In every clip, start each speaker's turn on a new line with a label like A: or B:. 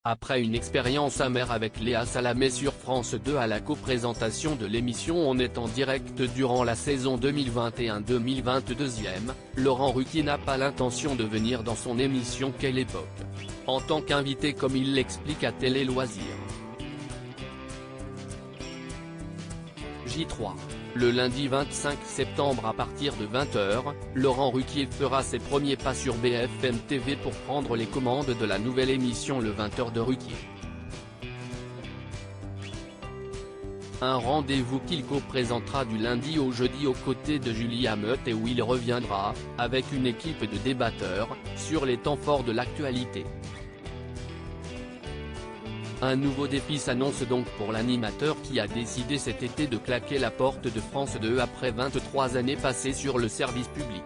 A: Après une expérience amère avec Léa Salamé sur France 2 à la co-présentation de l'émission On est en direct durant la saison 2021-2022, Laurent Ruquier n'a pas l'intention de venir dans son émission Quelle époque, en tant qu'invité comme il l'explique à Télé Loisirs. J3. Le lundi 25 septembre à partir de 20h, Laurent Ruquier fera ses premiers pas sur BFM TV pour prendre les commandes de la nouvelle émission Le 20h de Ruquier. Un rendez-vous qu'il co-présentera du lundi au jeudi aux côtés de Julie Hameut et où il reviendra, avec une équipe de débatteurs, sur les temps forts de l'actualité. Un nouveau défi s'annonce donc pour l'animateur qui a décidé cet été de claquer la porte de France 2 après 23 années passées sur le service public.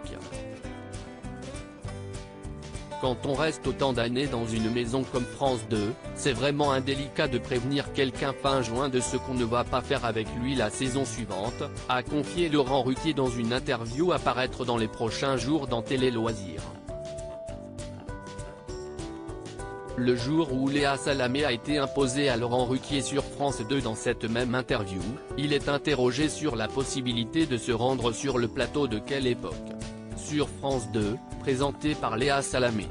A: Quand on reste autant d'années dans une maison comme France 2, c'est vraiment indélicat de prévenir quelqu'un fin juin de ce qu'on ne va pas faire avec lui la saison suivante, a confié Laurent Ruquier dans une interview à paraître dans les prochains jours dans Télé Loisirs. Le jour où Léa Salamé a été imposée à Laurent Ruquier sur France 2 dans cette même interview, il est interrogé sur la possibilité de se rendre sur le plateau de Quelle époque, sur France 2, présenté par Léa Salamé.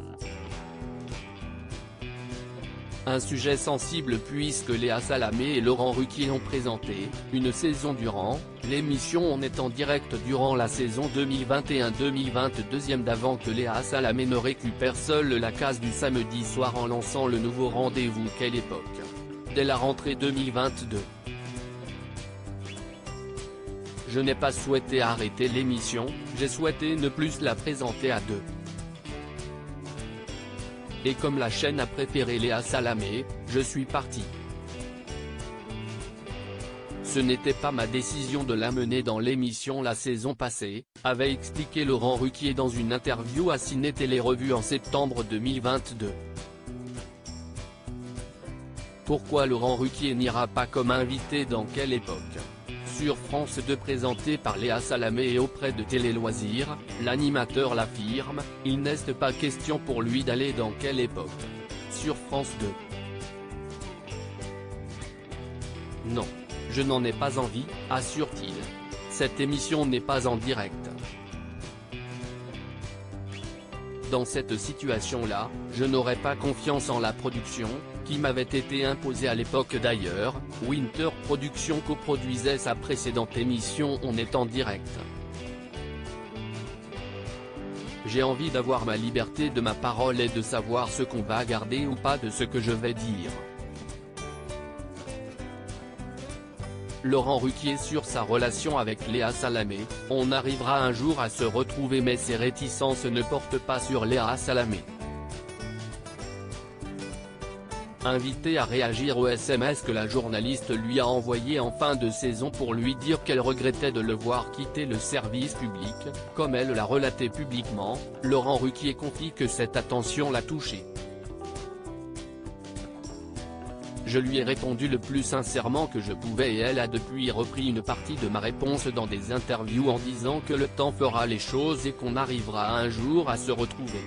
A: Un sujet sensible puisque Léa Salamé et Laurent Ruquier ont présenté, une saison durant, l'émission On est en direct durant la saison 2021-2022 d'avant que Léa Salamé ne récupère seule la case du samedi soir en lançant le nouveau rendez-vous Quelle époque, dès la rentrée 2022. Je n'ai pas souhaité arrêter l'émission, j'ai souhaité ne plus la présenter à deux. Et comme la chaîne a préféré Léa Salamé, je suis parti. Ce n'était pas ma décision de l'amener dans l'émission la saison passée, avait expliqué Laurent Ruquier dans une interview à Ciné Télé Revue en septembre 2022. Pourquoi Laurent Ruquier n'ira pas comme invité dans Quelle époque, sur France 2 présenté par Léa Salamé et auprès de Télé Loisirs, l'animateur l'affirme, il n'est pas question pour lui d'aller dans Quelle époque, sur France 2. Non, je n'en ai pas envie, assure-t-il. Cette émission n'est pas en direct. Dans cette situation-là, je n'aurais pas confiance en la production, qui m'avait été imposée à l'époque d'ailleurs, Winter Productions coproduisait sa précédente émission On est en direct. J'ai envie d'avoir ma liberté de ma parole et de savoir ce qu'on va garder ou pas de ce que je vais dire. Laurent Ruquier sur sa relation avec Léa Salamé, on arrivera un jour à se retrouver mais ses réticences ne portent pas sur Léa Salamé. Invité à réagir au SMS que la journaliste lui a envoyé en fin de saison pour lui dire qu'elle regrettait de le voir quitter le service public, comme elle l'a relaté publiquement, Laurent Ruquier confie que cette attention l'a touché. Je lui ai répondu le plus sincèrement que je pouvais et elle a depuis repris une partie de ma réponse dans des interviews en disant que le temps fera les choses et qu'on arrivera un jour à se retrouver.